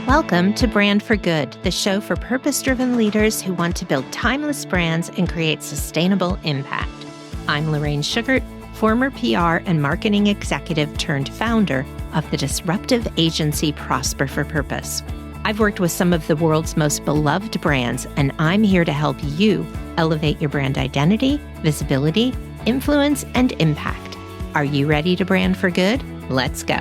Welcome to Brand for Good, the show for purpose-driven leaders who want to build timeless brands and create sustainable impact. I'm Lorraine Sugart, former PR and marketing executive turned founder of the disruptive agency Prosper for Purpose. I've worked with some of the world's most beloved brands, and I'm here to help you elevate your brand identity, visibility, influence, and impact. Are you ready to brand for good? Let's go.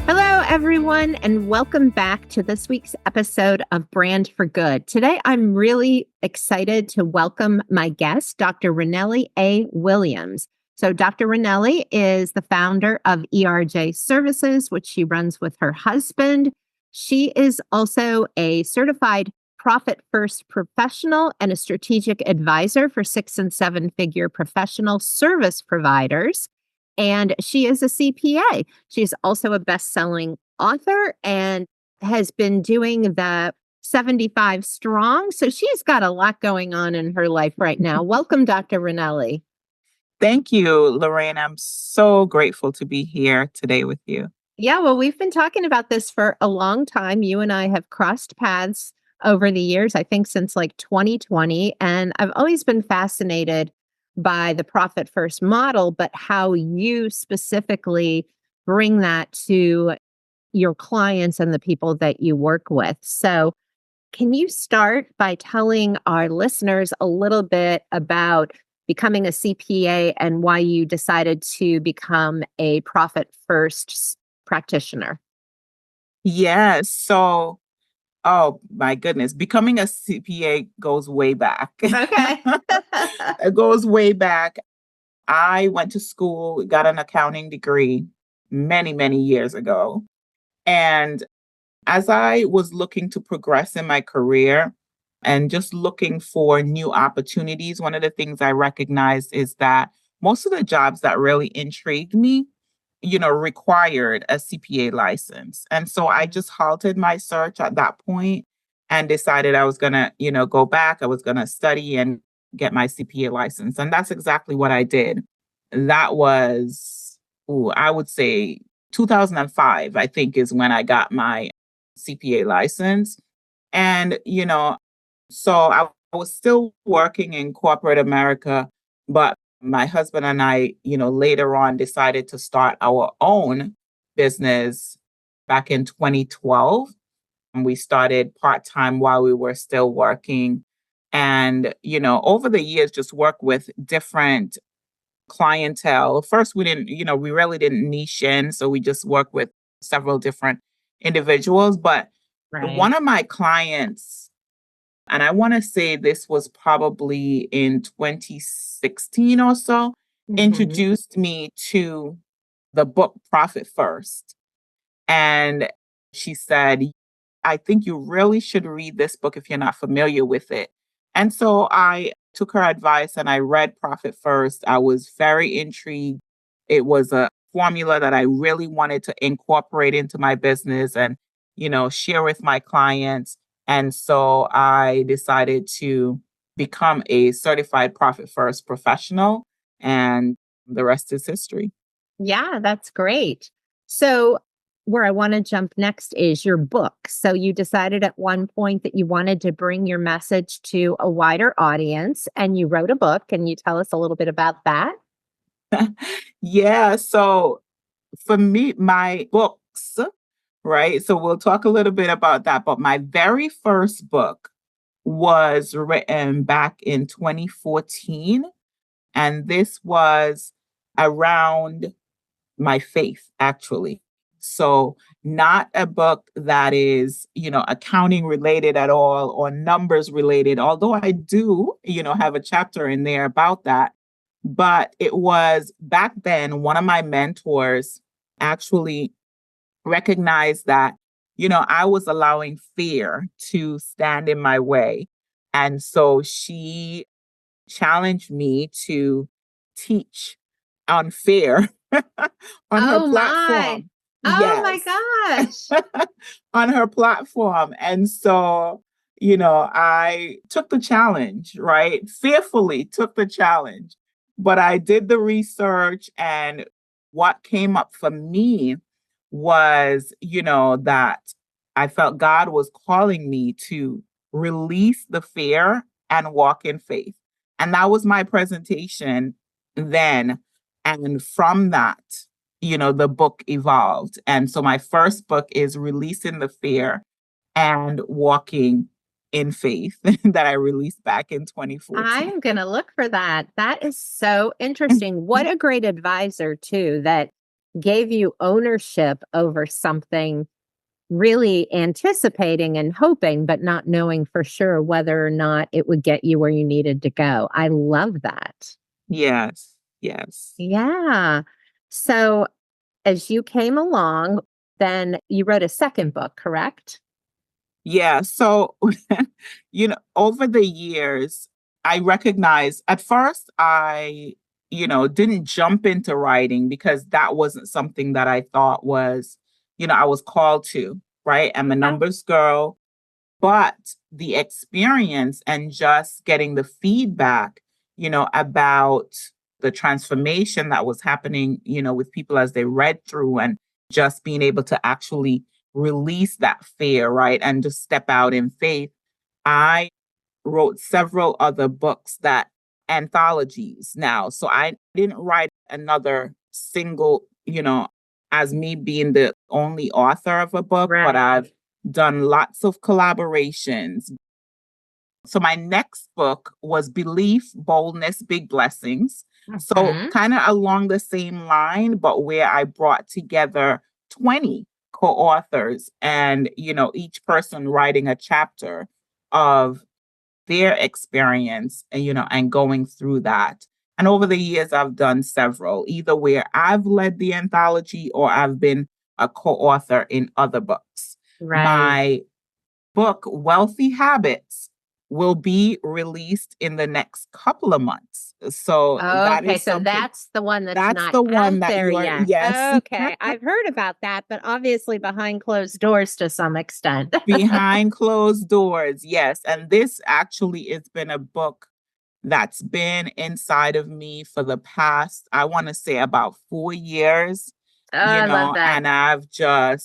Hello, everyone, and welcome back to this week's episode of Brand for Good. Today, I'm really excited to welcome my guest, Dr. Ranelli A. Williams. So Dr. Ranelli is the founder of ERJ Services, which she runs with her husband. She is also a certified Profit First professional and a strategic advisor for 6- and 7-figure professional service providers. And she is a CPA. She's also a best-selling author and has been doing the 75 strong. So she's got a lot going on in her life right now. Welcome, Dr. Ranelli. Thank you, Lorraine. I'm so grateful to be here today with you. Yeah, well, we've been talking about this for a long time. You and I have crossed paths over the years, I think since like 2020. And I've always been fascinated by the Profit First model, but how you specifically bring that to your clients and the people that you work with. So can you start by telling our listeners a little bit about becoming a CPA and why you decided to become a Profit First practitioner? Yes. So, oh my goodness, becoming a CPA goes way back. Okay. It goes way back. I went to school, got an accounting degree many, many years ago. And as I was looking to progress in my career and just looking for new opportunities, one of the things I recognized is that most of the jobs that really intrigued me, required a CPA license. And so I just halted my search at that point and decided I was going to, go back. I was going to study and get my CPA license. And that's exactly what I did. That was, I would say 2005, I think, is when I got my CPA license. And, so I was still working in corporate America, but my husband and I, later on decided to start our own business back in 2012. And we started part-time while we were still working. And, over the years, just work with different clientele. First, we really didn't niche in. So we just worked with several different individuals. But one of my clients, and I want to say this was probably in 2016 or so, introduced me to the book Profit First. And she said, I think you really should read this book if you're not familiar with it. And so I took her advice and I read Profit First. I was very intrigued. It was a formula that I really wanted to incorporate into my business and, share with my clients. And so I decided to become a certified Profit First professional, and the rest is history. Yeah, that's great. So where I want to jump next is your book. So you decided at one point that you wanted to bring your message to a wider audience, and you wrote a book. Can you tell us a little bit about that? Yeah. So for me, my books, right? So we'll talk a little bit about that. But my very first book was written back in 2014. And this was around my faith, actually. So not a book that is, accounting related at all or numbers related, although I do, have a chapter in there about that. But it was back then, one of my mentors actually recognized that, I was allowing fear to stand in my way. And so she challenged me to teach on fear on her platform. Oh my gosh. On her platform. And so, I took the challenge, right? Fearfully took the challenge. But I did the research, and what came up for me was, that I felt God was calling me to release the fear and walk in faith. And that was my presentation then. And from that, the book evolved. And so my first book is Releasing the Fear and Walking in Faith that I released back in 2014. I'm going to look for that. That is so interesting. What a great advisor, too, that gave you ownership over something, really anticipating and hoping, but not knowing for sure whether or not it would get you where you needed to go. I love that. Yes, yes. Yeah. So as you came along, then you wrote a second book, correct? Yeah. So, over the years, I recognized at first didn't jump into writing because that wasn't something that I thought was, I was called to, right? I'm a Okay. numbers girl, but the experience and just getting the feedback, about the transformation that was happening, with people as they read through and just being able to actually release that fear, right? And just step out in faith. I wrote several other books that anthologies now. So I didn't write another single, as me being the only author of a book, but Right. I've done lots of collaborations. So my next book was Belief, Boldness, Big Blessings. So Mhm. kind of along the same line, but where I brought together 20 co-authors and, each person writing a chapter of their experience and, and going through that. And over the years, I've done several, either where I've led the anthology or I've been a co-author in other books. Right. My book, Wealthy Habits, will be released in the next couple of months. So that Okay, is so something, that's the one that's that's not the out one that there you are, yet. yes, Okay, I've heard about that, but obviously behind closed doors to some extent. behind closed doors. Yes. And this actually has been a book that's been inside of me for the past, I want to say about 4 years, Oh, I love that. and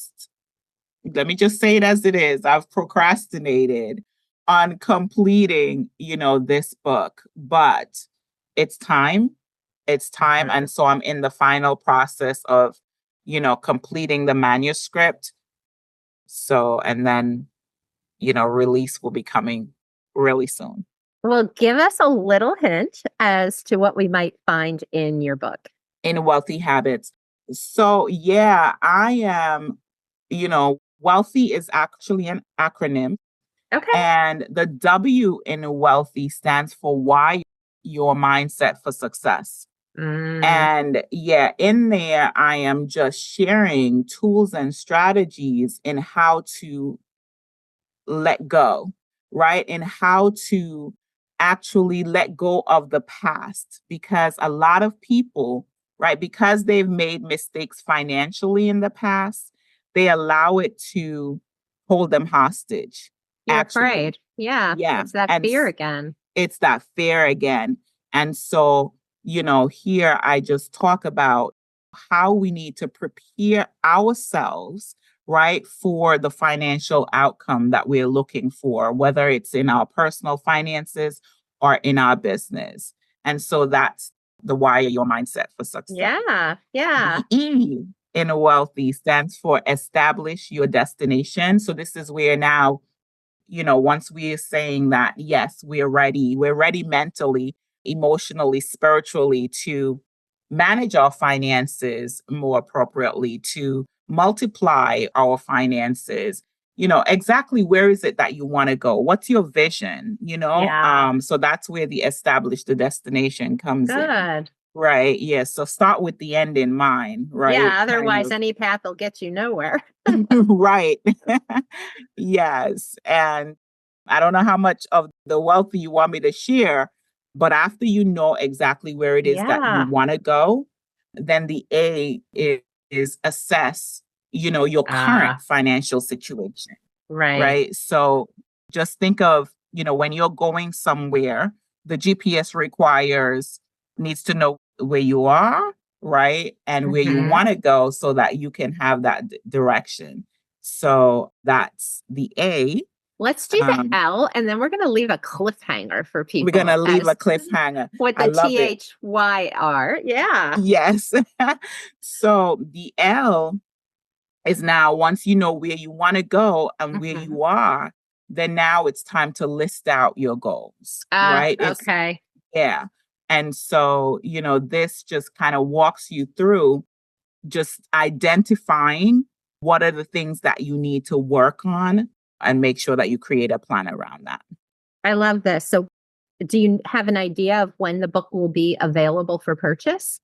let me just say it as it is. I've procrastinated on completing, this book, but it's time. It's time. Mhm. And so I'm in the final process of, completing the manuscript. So, and then, release will be coming really soon. Well, give us a little hint as to what we might find in your book. In Wealthy Habits. So, yeah, I am, wealthy is actually an acronym. Okay. And the W in wealthy stands for why your mindset for success. Mm, And yeah, in there, I am just sharing tools and strategies in how to let go, right? And how to actually let go of the past. Because a lot of people, right, because they've made mistakes financially in the past, they allow it to hold them hostage, you're actually. afraid. Yeah, Yeah. it's that And fear again. it's that fear again. And so, here I just talk about how we need to prepare ourselves, right, for the financial outcome that we're looking for, whether it's in our personal finances or in our business. And so that's the why your mindset for success. Yeah, yeah. The E in wealthy stands for establish your destination. So this is where now, once we are saying that, yes, we're ready mentally, emotionally, spiritually to manage our finances more appropriately, to multiply our finances. Exactly where is it that you want to go? What's your vision? Yeah. So that's where the establish the destination comes in. Good. Right. Yes. So start with the end in mind, right? Yeah, Kind otherwise of. any path will get you nowhere. Right. Yes. And I don't know how much of the wealth you want me to share, but after you know exactly where it is that you Yeah. want to go, then the is assess, your current Ah, financial situation, right. right? So just think of, when you're going somewhere, the GPS needs to know where you are, right? And where you Mhm. want to go so that you can have that direction. So that's the A. Let's do the Um, L, and then we're going to leave a cliffhanger for we're going people to leave a as cliffhanger. what I the love it. THYR. Yeah. Yes. So the L is now once you know where you want to go and where Mhm. you are, then now it's time to list out your goals, Ah, right? okay. Yeah. And so, this just kind of walks you through just identifying what are the things that you need to work on and make sure that you create a plan around that. I love this. So, do you have an idea of when the book will be available for purchase?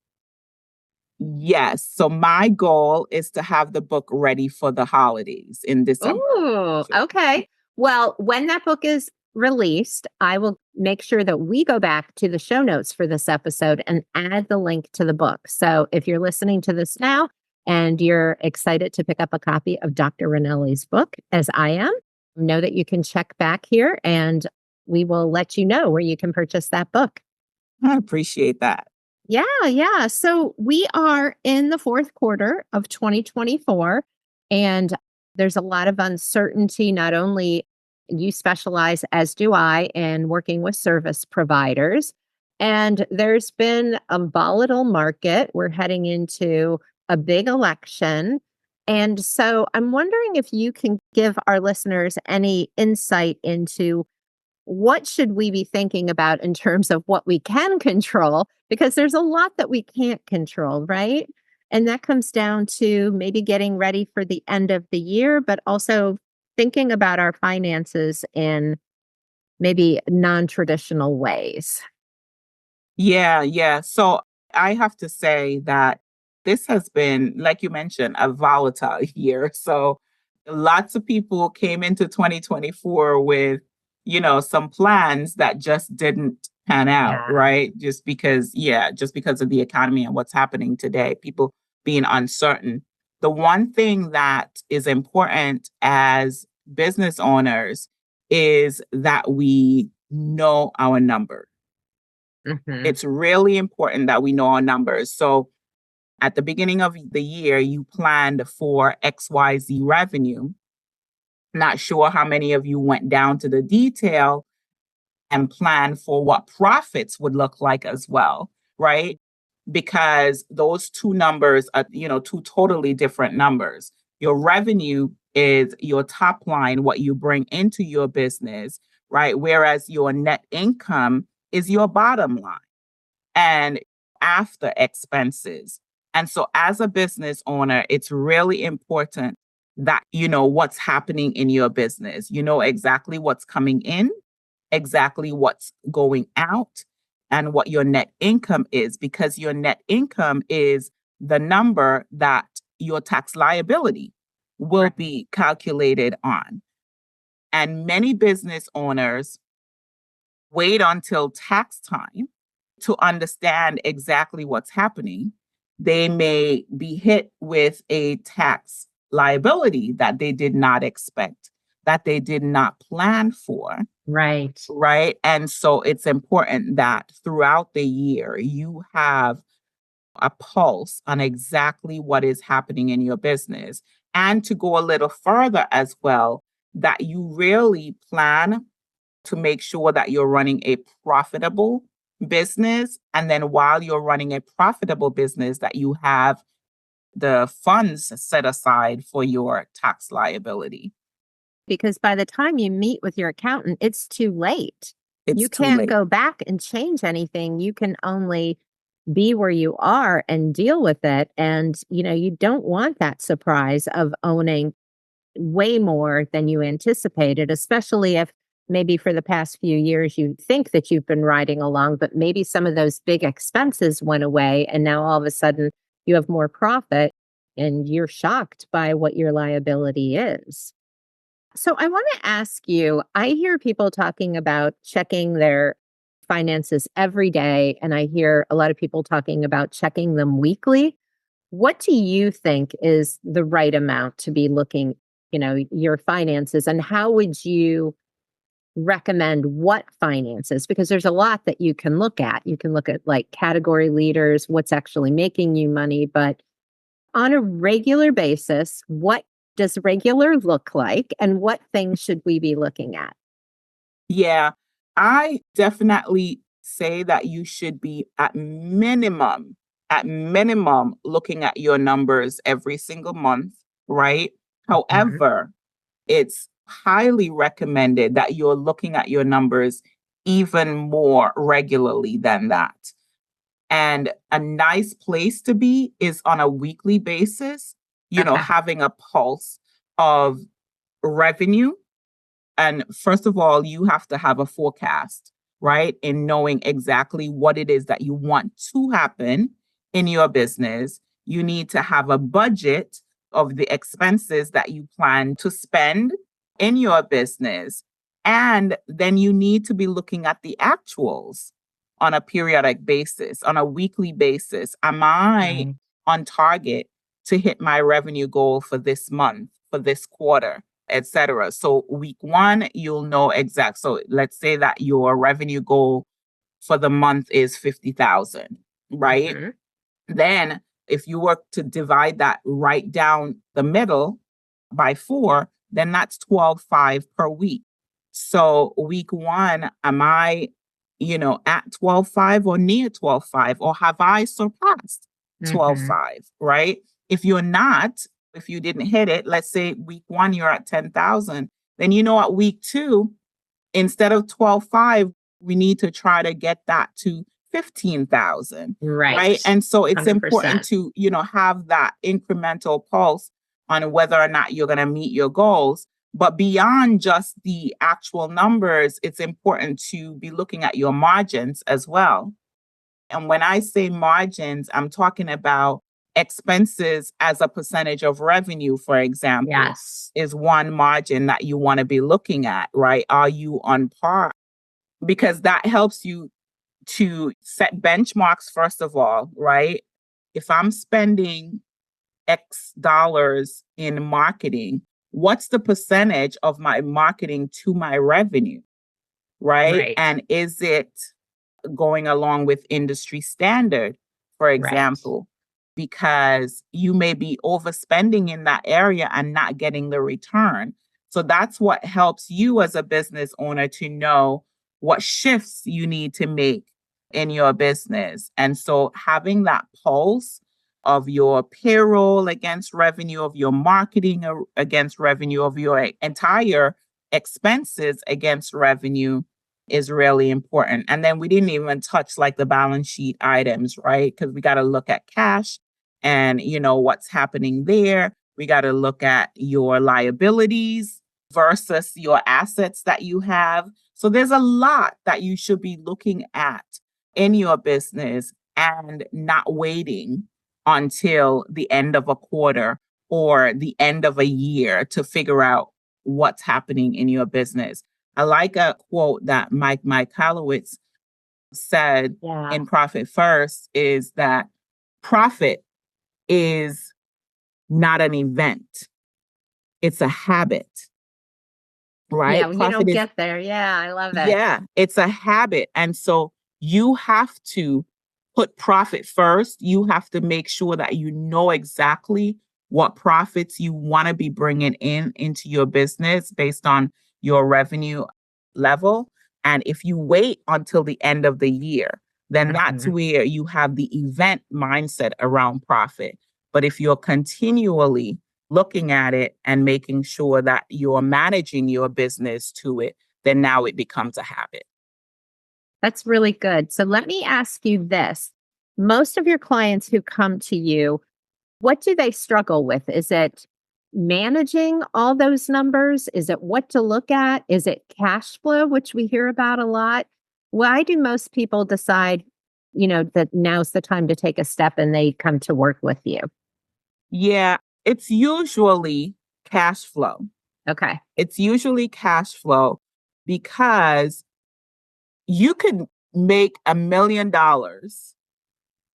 Yes. So my goal is to have the book ready for the holidays in December. Oh, okay. Well, when that book is released, I will make sure that we go back to the show notes for this episode and add the link to the book. So if you're listening to this now and you're excited to pick up a copy of Dr. Ranelli's book, as I am, know that you can check back here and we will let you know where you can purchase that book. I appreciate that. Yeah, yeah. So we are in the fourth quarter of 2024, and there's a lot of uncertainty. Not only you specialize, as do I, in working with service providers. And there's been a volatile market. We're heading into a big election. And so I'm wondering if you can give our listeners any insight into what should we be thinking about in terms of what we can control? Because there's a lot that we can't control, right? And that comes down to maybe getting ready for the end of the year, but also thinking about our finances in maybe non traditional ways. Yeah, yeah. So I have to say that this has been, like you mentioned, a volatile year. So lots of people came into 2024 with, some plans that just didn't pan out, Yeah. right? Just because of the economy and what's happening today, people being uncertain. The one thing that is important as business owners is that we know our numbers. Hmm. It's really important that we know our numbers. So at the beginning of the year, you planned for XYZ revenue. Not sure how many of you went down to the detail and planned for what profits would look like as well, right? Because those two numbers are, two totally different numbers. Your revenue is your top line, what you bring into your business, right? Whereas your net income is your bottom line and after expenses. And so as a business owner, it's really important that you know what's happening in your business. You know exactly what's coming in, exactly what's going out, and what your net income is, because your net income is the number that your tax liability will Right. be calculated on. And many business owners wait until tax time to understand exactly what's happening. They may be hit with a tax liability that they did not expect, that they did not plan for, Right. right? And so it's important that throughout the year, you have a pulse on exactly what is happening in your business. And to go a little further as well, that you really plan to make sure that you're running a profitable business. And then while you're running a profitable business, that you have the funds set aside for your tax liability. Because by the time you meet with your accountant, it's too late. It's You too can't late. go back and change anything. You can only be where you are and deal with it. And, you don't want that surprise of owning way more than you anticipated, especially if maybe for the past few years you think that you've been riding along, but maybe some of those big expenses went away. And now all of a sudden you have more profit and you're shocked by what your liability is. So I want to ask you, I hear people talking about checking their finances every day, and I hear a lot of people talking about checking them weekly. What do you think is the right amount to be looking, your finances, and how would you recommend what finances? Because there's a lot that you can look at. You can look at like category leaders, what's actually making you money, but on a regular basis, what does regular look like, and what things should we be looking at? Yeah, I definitely say that you should be at minimum, looking at your numbers every single month, right? Mhm. However, it's highly recommended that you're looking at your numbers even more regularly than that. And a nice place to be is on a weekly basis, Okay. having a pulse of revenue. And first of all, you have to have a forecast, right? In knowing exactly what it is that you want to happen in your business. You need to have a budget of the expenses that you plan to spend in your business. And then you need to be looking at the actuals on a periodic basis, on a weekly basis. Am I Right. on target to hit my revenue goal for this month, for this quarter, etc.? So week one, you'll know exact. So let's say that your revenue goal for the month is 50,000, right? Mhm. Then if you were to divide that right down the middle by four, then that's 12.5 per week. So week one, am I, at 12.5 or near 12.5, or have I surpassed Mhm. 12.5, right? If you're not, if you didn't hit it, let's say week one, you're at 10,000, then at week two, instead of 12.5, we need to try to get that to 15,000, right? Right. And so it's important 100%. to, have that incremental pulse on whether or not you're going to meet your goals. But beyond just the actual numbers, it's important to be looking at your margins as well. And when I say margins, I'm talking about expenses as a percentage of revenue, for example, Yes. is one margin that you want to be looking at, right? Are you on par? Because that helps you to set benchmarks, first of all, right? If I'm spending X dollars in marketing, what's the percentage of my marketing to my revenue, right? Right. And is it going along with industry standard, for Right. example, because you may be overspending in that area and not getting the return. So that's what helps you as a business owner to know what shifts you need to make in your business. And so having that pulse of your payroll against revenue, of your marketing against revenue, of your entire expenses against revenue is really important. And then we didn't even touch like the balance sheet items, right? Because we got to look at cash and, what's happening there. We got to look at your liabilities versus your assets that you have. So there's a lot that you should be looking at in your business and not waiting until the end of a quarter or the end of a year to figure out what's happening in your business. I like a quote that Mike Halowitz said Yeah. in Profit First is that profit is not an event, it's a habit, Yeah, right? when you Profit don't is, get there. Yeah, I love it. yeah, it's a habit. And so you have to put profit first. You have to make sure that you know exactly what profits you want to be bringing into your business based on your revenue level. And if you wait until the end of the year, then that's Mhm. where you have the event mindset around profit. But if you're continually looking at it and making sure that you're managing your business to it, then now it becomes a habit. That's really good. So let me ask you this. Most of your clients who come to you, what do they struggle with? Is it managing all those numbers? Is it what to look at? Is it cash flow, which we hear about a lot? Why do most people decide, that now's the time to take a step and they come to work with you? Yeah, it's usually cash flow. Okay. It's usually cash flow because you could make $1 million.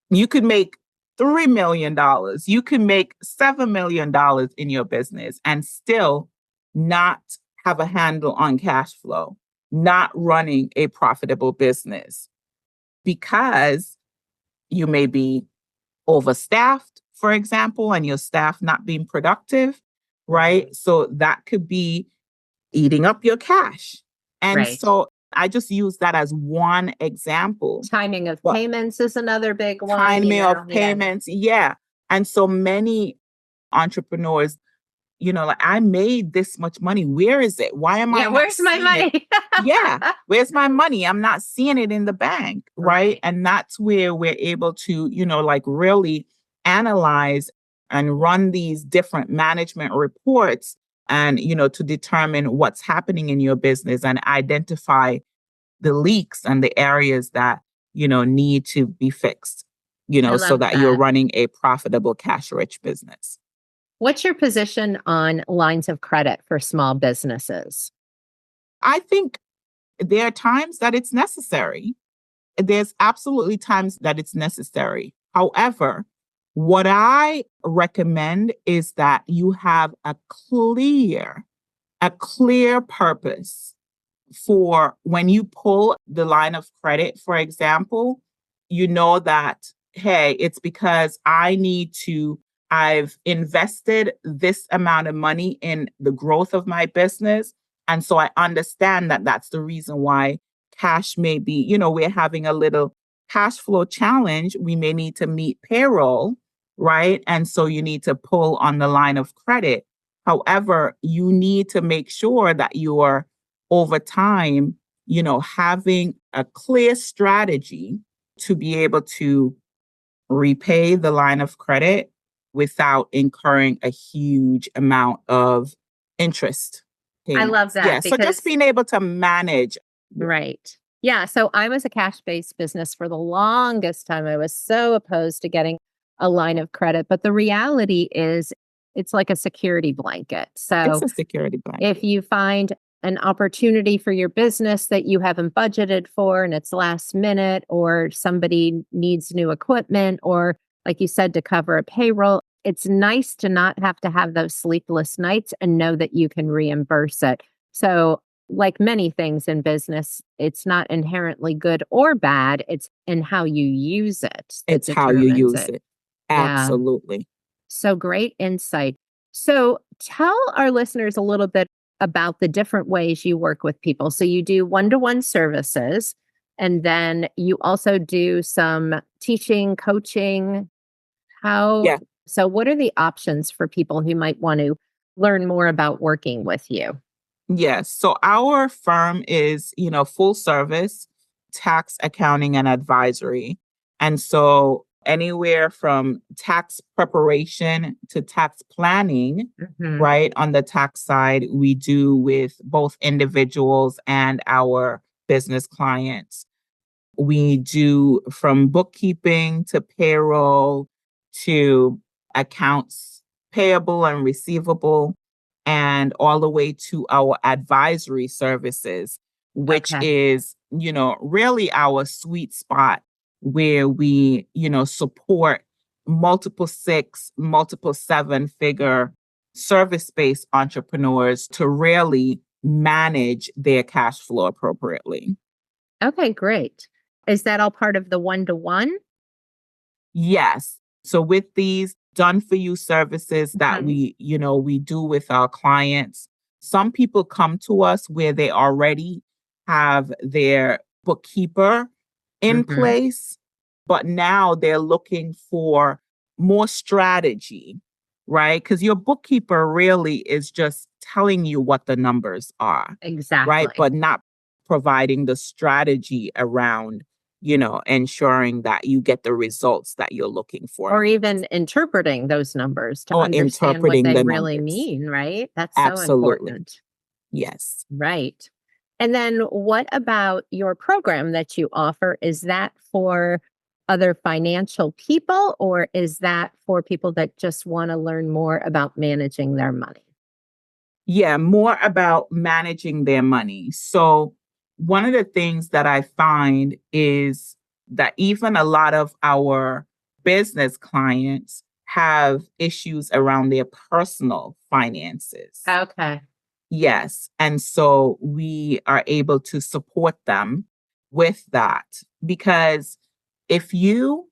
You could make $3 million. You can make $7 million in your business and still not have a handle on cash flow, not running a profitable business because you may be overstaffed, for example, and your staff not being productive, right? So that could be eating up your cash. And Right. so I just use that as one example. Timing of But payments is another big one, timing of Yeah. payments, yeah. And so many entrepreneurs, like I made this much money. Where is it? Why am I Yeah, not where's my seeing it? money? Yeah, where's my money? I'm not seeing it in the bank, right? Right. And that's where we're able to, like really analyze and run these different management reports and, to determine what's happening in your business and identify the leaks and the areas that, need to be fixed, I so love that you're that. running a profitable cash rich business. What's your position on lines of credit for small businesses? I think there are times that it's necessary. There's absolutely times that it's necessary. However, what I recommend is that you have a clear purpose for when you pull the line of credit, for example, you know that, hey, it's because I've invested this amount of money in the growth of my business. And so I understand that that's the reason why cash may be, we're having a little cash flow challenge. We may need to meet payroll, right? And so you need to pull on the line of credit. However, you need to make sure that you are over time, having a clear strategy to be able to repay the line of credit without incurring a huge amount of interest I love payments. Yeah. that So just because being able to manage. Yeah. right. Yeah. So I was a cash-based business for the longest time. I was so opposed to getting a line of credit. But the reality is it's like a security blanket. It's So a security blanket. if you find an opportunity for your business that you haven't budgeted for and it's last minute, or somebody needs new equipment, or like you said, to cover a payroll, it's nice to not have to have those sleepless nights and know that you can reimburse it. So, like many things in business, it's not inherently good or bad. It's in how you use it that It's how you determines use it. it. Yeah. Absolutely. So great insight. So tell our listeners a little bit about the different ways you work with people. So you do one-to-one services, and then you also do some teaching, coaching. How Yeah. so what are the options for people who might want to learn more about working with you? Yes. So our firm is, full service tax accounting and advisory. And so anywhere from tax preparation to tax planning, Mhm. right? On the tax side, we do with both individuals and our business clients. We do from bookkeeping to payroll to accounts payable and receivable, and all the way to our advisory services, which Okay. is, really our sweet spot where we, support multiple six, multiple seven figure service based entrepreneurs to really manage their cash flow appropriately. Okay, great. Is that all part of the one-to-one? Yes. So with these done for you services that Mhm. we do with our clients, some people come to us where they already have their bookkeeper in Mhm. place, but now they're looking for more strategy, right? Because your bookkeeper really is just telling you what the numbers are, right? Exactly. But not providing the strategy around ensuring that you get the results that you're looking for Or in your even business, interpreting those numbers to or understand what interpreting they the really numbers. mean, right? That's so Absolutely. important. Yes. Right. And then what about your program that you offer? Is that for other financial people, or is that for people that just want to learn more about managing their money? Yeah, more about managing their money. So, one of the things that I find is that even a lot of our business clients have issues around their personal finances. Okay. Yes. And so we are able to support them with that because if you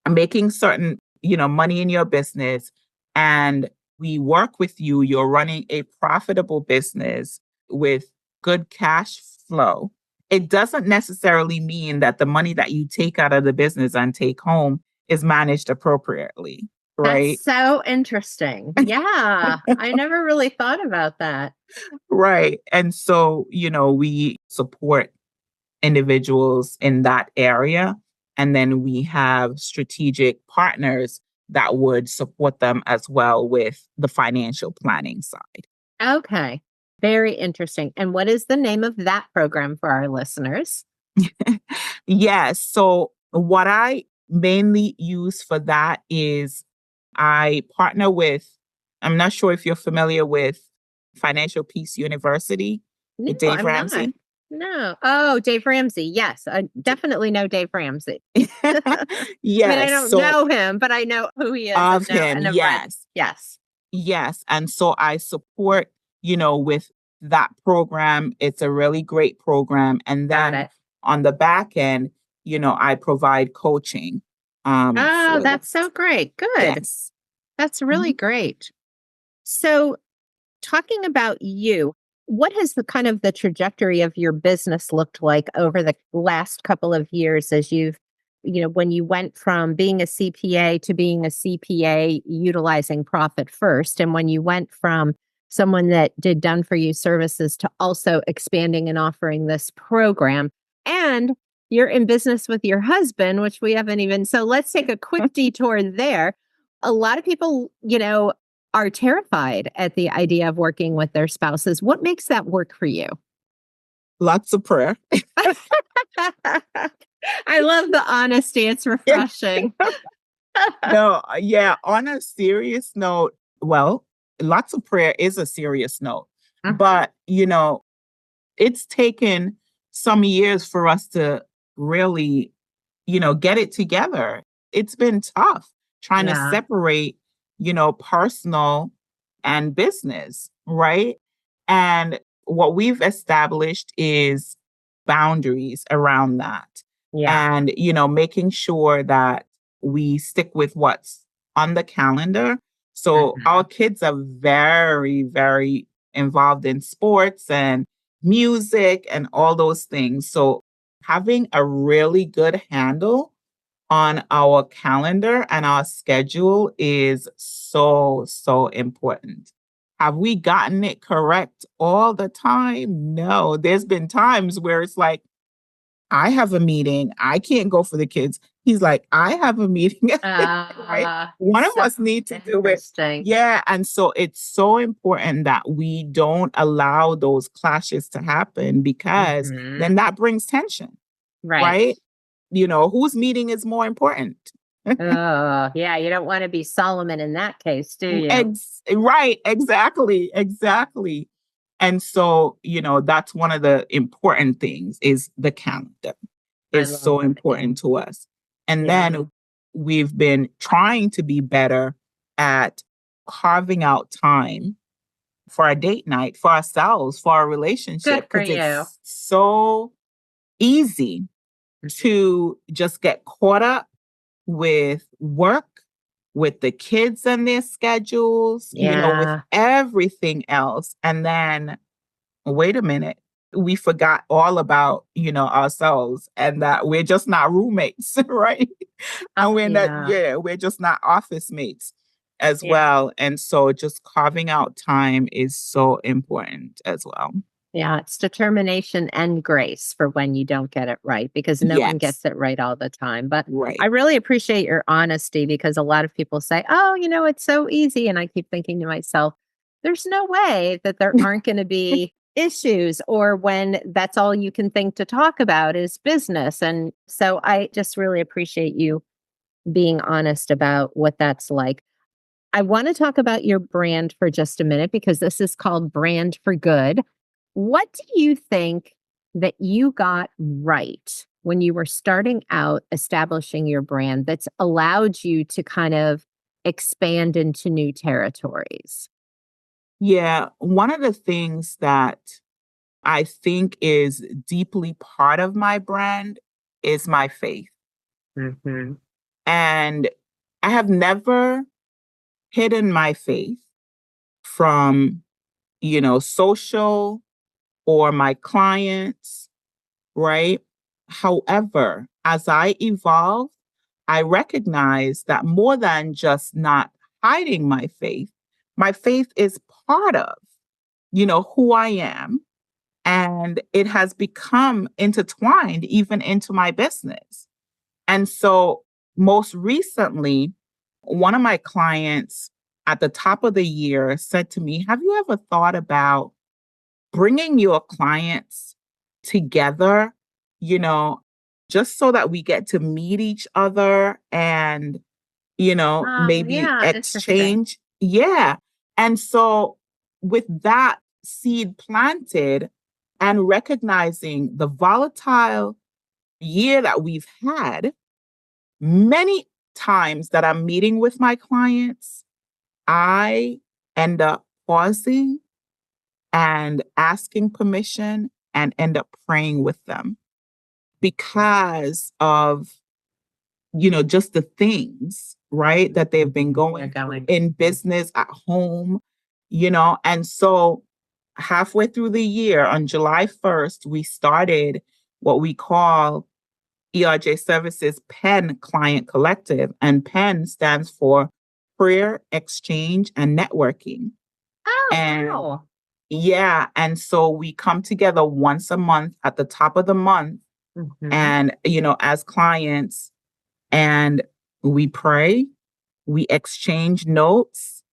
are making certain, money in your business and we work with you, you're running a profitable business with good cash flow. It doesn't necessarily mean that the money that you take out of the business and take home is managed appropriately, right? That's so interesting. Yeah. I never really thought about that. Right. And so, we support individuals in that area. And then we have strategic partners that would support them as well with the financial planning side. Okay. Very interesting. And what is the name of that program for our listeners? Yes. So, what I mainly use for that is I partner with, I'm not sure if you're familiar with Financial Peace University No, with Dave I'm not. Ramsey. No. Oh, Dave Ramsey. Yes, I definitely know Dave Ramsey. I mean, I Yes. don't So, know him, but I know who he is of him, and have read. yes. Yes. Yes. And so I support, with that program. It's a really great program. And Got then it. on the back end, I provide coaching Oh, for that. that's so great. Good. Yes. That's really Mhm. great. So, talking about you, what has the kind of the trajectory of your business looked like over the last couple of years as when you went from being a CPA to being a CPA utilizing profit first, and when you went from someone that did done for you services to also expanding and offering this program, and you're in business with your husband, which we haven't even. So let's take a quick detour there. A lot of people, are terrified at the idea of working with their spouses. What makes that work for you? Lots of prayer. I love the honesty. It's refreshing. No, yeah, on a serious note, well, lots of prayer is a serious note, Mhm. but, it's taken some years for us to really, get it together. It's been tough trying to Yeah. separate, personal and business, right? And what we've established is boundaries around that. Yeah. And, making sure that we stick with what's on the calendar. So our Mhm. kids are very, very involved in sports and music and all those things. So having a really good handle on our calendar and our schedule is so, so important. Have we gotten it correct all the time? No. There's been times where it's like, I have a meeting. I can't go for the kids. He's like, I have a meeting. Right? One of So us need to do it. interesting. Yeah. And so it's so important that we don't allow those clashes to happen because Mhm. then that brings tension, Right. right? Whose meeting is more important? Oh, yeah. You don't want to be Solomon in that case, do you? Right, exactly, exactly. And so, that's one of the important things is the calendar I is love so that. Yeah. important to us. And Yeah. then we've been trying to be better at carving out time for a date night for ourselves, for our Good relationship, for because you. it's so easy to just get caught up with work, with the kids and their schedules, with Yeah. everything else. And then, wait a minute, we forgot all about, ourselves and that we're just not roommates, right? And we're not, Yeah. yeah, we're just not office mates as Yeah. well. And so just carving out time is so important as well. Yeah, it's determination and grace for when you don't get it right because no one Yes, gets it right all the time. But I right. really appreciate your honesty because a lot of people say, oh, it's so easy. And I keep thinking to myself, there's no way that there aren't going to be issues or when that's all you can think to talk about is business. And so I just really appreciate you being honest about what that's like. I want to talk about your brand for just a minute because this is called Brand for Good. What do you think that you got right when you were starting out establishing your brand that's allowed you to kind of expand into new territories? Yeah, one of the things that I think is deeply part of my brand is my faith. Hmm. And I have never hidden my faith. from, social or my clients, right? However, as I evolve, I recognize that more than just not hiding my faith is part of, who I am. And it has become intertwined even into my business. And so most recently, one of my clients at the top of the year said to me, have you ever thought about bringing your clients together, you know, just so that we get to meet each other and, maybe Yeah, interesting. exchange? Yeah. And so with that seed planted and recognizing the volatile year that we've had, many times that I'm meeting with my clients, I end up pausing and asking permission and end up praying with them because of, just the things, right, that they've been going through in business, at home, and so halfway through the year on July 1st, we started what we call ERJ Services PEN Client Collective, and PEN stands for Prayer, Exchange, and Networking. Oh, And wow. yeah, and so we come together once a month at the top of the month, Mhm. and as clients, and we pray, we exchange notes,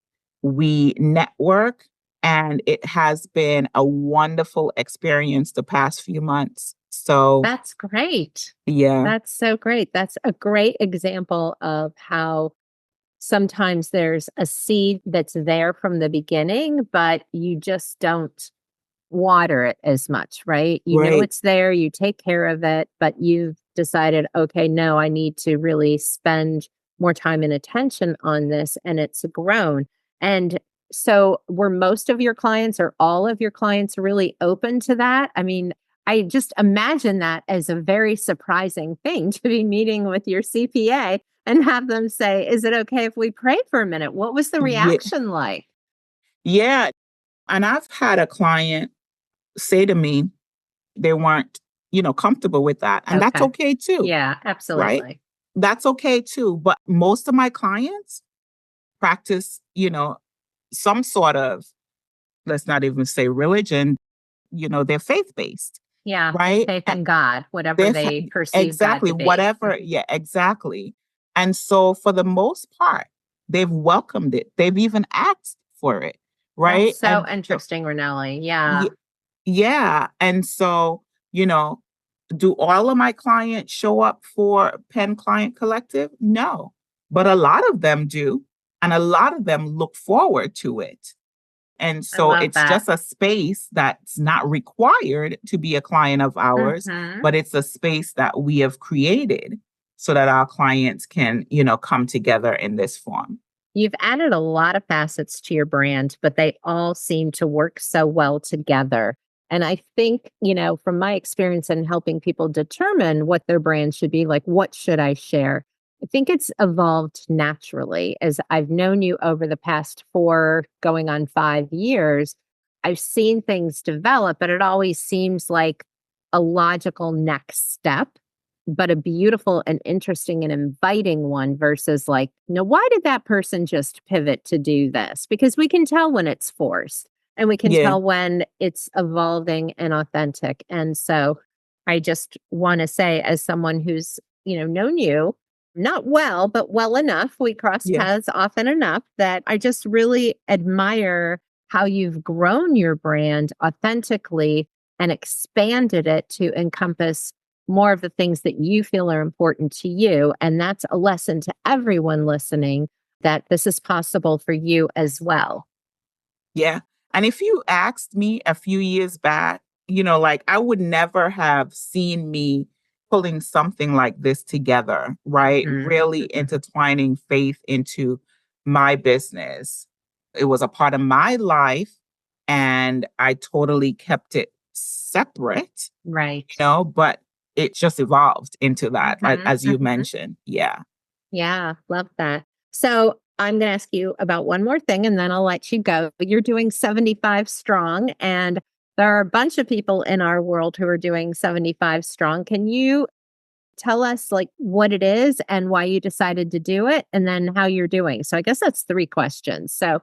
we network, and it has been a wonderful experience the past few months. So, That's great. yeah, That's so great. That's a great example of how sometimes there's a seed that's there from the beginning, but you just don't water it as much, right? You know right. it's there, you take care of it, but you've decided, okay, no, I need to really spend more time and attention on this, and it's grown. And so, were most of your clients or all of your clients really open to that? I mean, I just imagine that as a very surprising thing to be meeting with your CPA and have them say, is it okay if we pray for a minute? What was the Yeah, reaction like? yeah. And I've had a client say to me they weren't, comfortable with that. And that's Okay. okay too, Yeah, right? absolutely. That's okay too. But most of my clients practice, some sort of, let's not even say religion, they're faith based, Yeah, right? faith in God, whatever They're they perceive God exactly to be. whatever. Yeah, exactly. And so for the most part, they've welcomed it. They've even asked for it, That's right? so interesting, Ranelli. Yeah. Y- yeah. And so, do all of my clients show up for Penn Client Collective? No, but a lot of them do. And a lot of them look forward to it. And I so love it's that. just a space that's not required to be a client of ours, Mhm. but it's a space that we have created so that our clients can, come together in this form. You've added a lot of facets to your brand, but they all seem to work so well together. And I think, from my experience in helping people determine what their brand should be, like, what should I share? I think it's evolved naturally as I've known you over the past 4 going on 5 years. I've seen things develop, but it always seems like a logical next step, but a beautiful and interesting and inviting one versus like, no, why did that person just pivot to do this? Because we can tell when it's forced and we can Yeah. tell when it's evolving and authentic. And so I just want to say, as someone who's, known you not well, but well enough, we cross Yeah. paths often enough that I just really admire how you've grown your brand authentically and expanded it to encompass more of the things that you feel are important to you. And that's a lesson to everyone listening that this is possible for you as well. Yeah. And if you asked me a few years back, like I would never have seen me pulling something like this together, right? Mhm. Really intertwining faith into my business. It was a part of my life and I totally kept it separate, Right. but it just evolved into that, Mhm, as you mhm. mentioned. Yeah. Yeah, love that. So I'm going to ask you about one more thing and then I'll let you go. You're doing 75 strong, and there are a bunch of people in our world who are doing 75 strong. Can you tell us like what it is and why you decided to do it and then how you're doing? So I guess that's 3 questions. So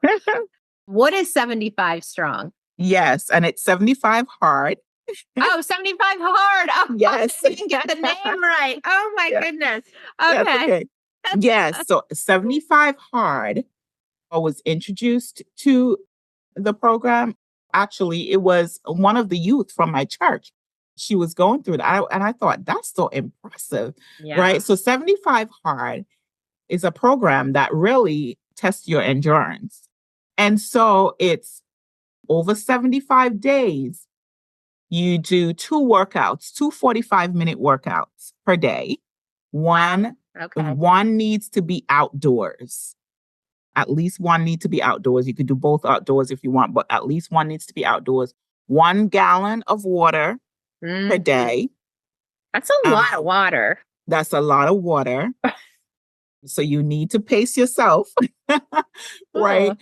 what is 75 strong? Yes, and it's 75 hard. Oh, 75 hard. Oh, Yes. I didn't get the name right. Oh my Yeah, goodness. that's Okay. okay. Yes, so 75 hard. I was introduced to the program. Actually, it was one of the youth from my church. She was going through it. And I thought, that's so impressive, Yeah. right? So 75 hard is a program that really tests your endurance. And so it's over 75 days. You do 2 workouts, 2 45-minute workouts per day. Okay. One needs to be outdoors. At least one needs to be outdoors. You could do both outdoors if you want, but at least one needs to be outdoors. 1 gallon of water per Mhm. day. That's a lot of water. That's a lot of water. So you need to pace yourself, right? Oh.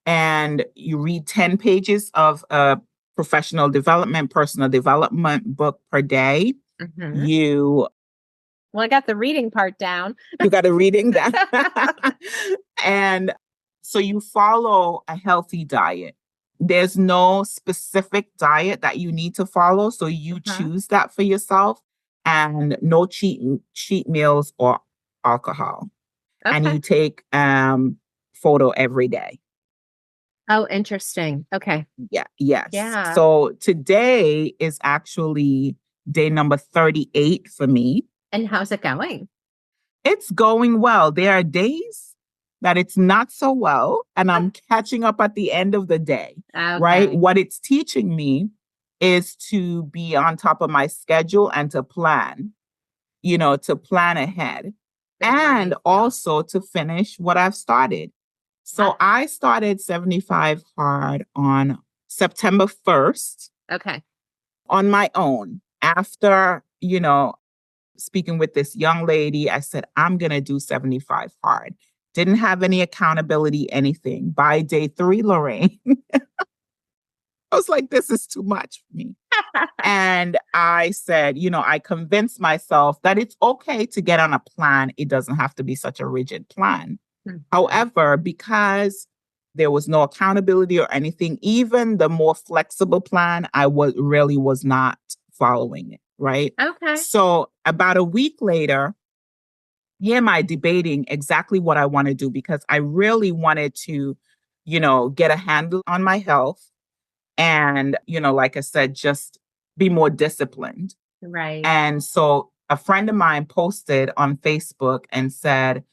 And you read 10 pages of a professional development, personal development book per day. Mhm. You Well, I got the reading part down. you got a reading that. And so you follow a healthy diet. There's no specific diet that you need to follow. So you Uh-huh. choose that for yourself, and no cheat meals or alcohol. And Okay. you take photo every day. Oh, interesting. Okay. Yeah, yes. Yeah. So today is actually day number 38 for me. And how's it going? It's going well. There are days that it's not so well, and I'm catching up at the end of the day, right? Okay. What it's teaching me is to be on top of my schedule and to plan, to plan ahead, Good learning and skill. also to finish what I've started. So I started 75 hard on September 1st Okay. on my own. After, speaking with this young lady, I said, I'm going to do 75 hard. Didn't have any accountability, anything. By day 3, Lorraine, I was like, this is too much for me. And I said, I convinced myself that it's okay to get on a plan. It doesn't have to be such a rigid plan. Mhm. However, because there was no accountability or anything, even the more flexible plan, I was not following it, right? Okay. So about a week later, here am I debating exactly what I want to do, because I really wanted to, get a handle on my health and, like I said, just be more disciplined. Right. And so a friend of mine posted on Facebook and said,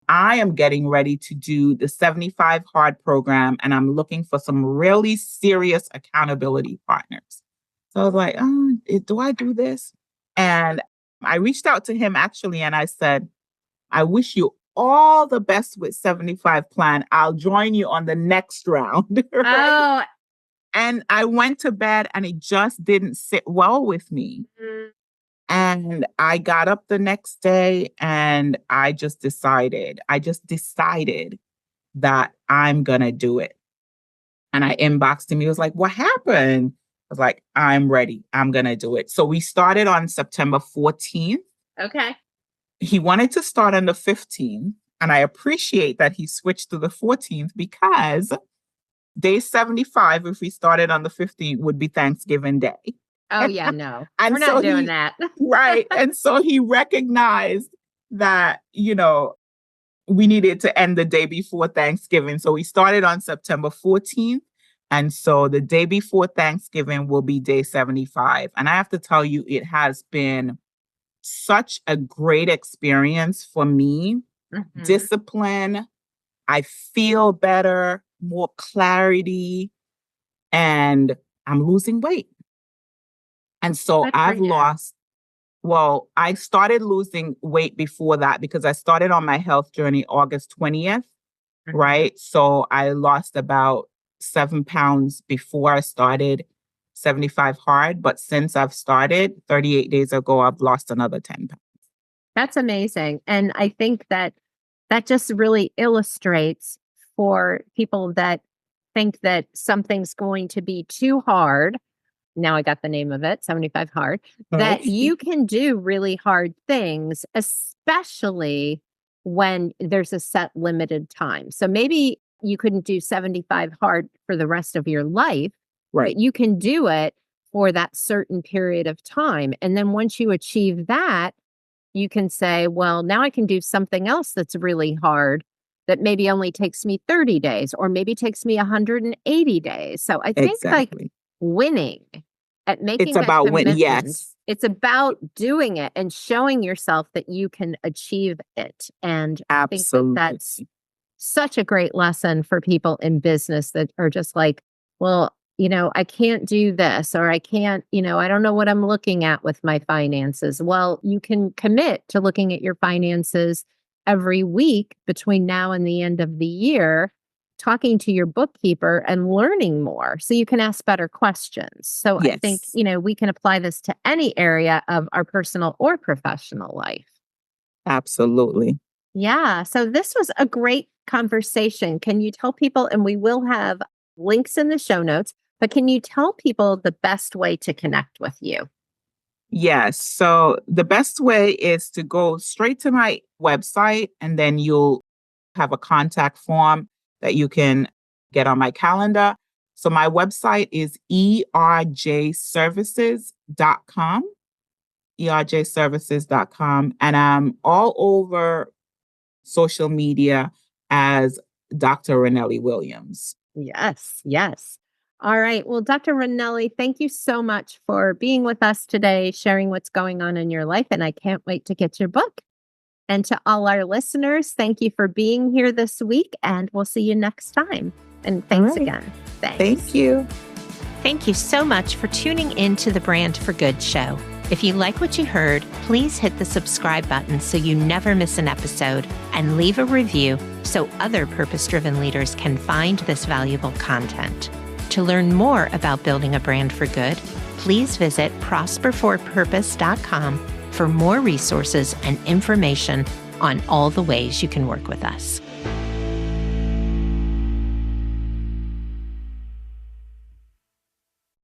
I am getting ready to do the 75 hard program, and I'm looking for some really serious accountability partners. So I was like, do I do this? And I reached out to him actually, and I said, I wish you all the best with 75 plan. I'll join you on the next round. Right? Oh. And I went to bed and it just didn't sit well with me. Mm. And I got up the next day and I just decided that I'm going to do it. And I inboxed him. He was like, what happened? I was like, I'm ready. I'm going to do it. So we started on September 14th. Okay. He wanted to start on the 15th. And I appreciate that he switched to the 14th, because day 75, if we started on the 15th, would be Thanksgiving Day. Oh, yeah, no. And We're not doing that. Right. And so he recognized that, we needed to end the day before Thanksgiving. So we started on September 14th. And so the day before Thanksgiving will be day 75. And I have to tell you, it has been such a great experience for me. Mhm. Discipline. I feel better, more clarity, and I'm losing weight. And so Good for I've you. I started losing weight before that, because I started on my health journey August 20th, Mhm. right? So I lost about 7 pounds before I started 75 hard. But since I've started 38 days ago, I've lost another 10 pounds. That's amazing. And I think that That just really illustrates for people that think that something's going to be too hard. Now I got the name of it, 75 Hard, Right. that you can do really hard things, especially when there's a set limited time. So maybe you couldn't do 75 hard for the rest of your life, Right. but you can do it for that certain period of time. And then once you achieve that, you can say, well, now I can do something else that's really hard that maybe only takes me 30 days or maybe takes me 180 days. So I think like Exactly. winning at It's making a about when, commitment, yes, it's about doing it and showing yourself that you can achieve it. And I think that that's absolutely. such a great lesson for people in business that are just like, well, I can't do this or I can't, I don't know what I'm looking at with my finances. Well, you can commit to looking at your finances every week between now and the end of the year, talking to your bookkeeper and learning more so you can ask better questions. So I think, Yes, we can apply this to any area of our personal or professional life. absolutely. Yeah. So this was a great conversation. Can you tell people, and we will have links in the show notes, but can you tell people the best way to connect with you? Yes. So the best way is to go straight to my website and then you'll have a contact form that you can get on my calendar. So my website is erjservices.com, erjservices.com. And I'm all over social media as Dr. Ranelli Williams. Yes. Yes. All right. Well, Dr. Ranelli, thank you so much for being with us today, sharing what's going on in your life. And I can't wait to get your book. And to all our listeners, thank you for being here this week, and we'll see you next time. And thanks All right. again. Thanks. Thank you. Thank you so much for tuning in to the Brand for Good show. If you like what you heard, please hit the subscribe button so you never miss an episode, and leave a review so other purpose-driven leaders can find this valuable content. To learn more about building a brand for good, please visit prosperforpurpose.com for more resources and information on all the ways you can work with us.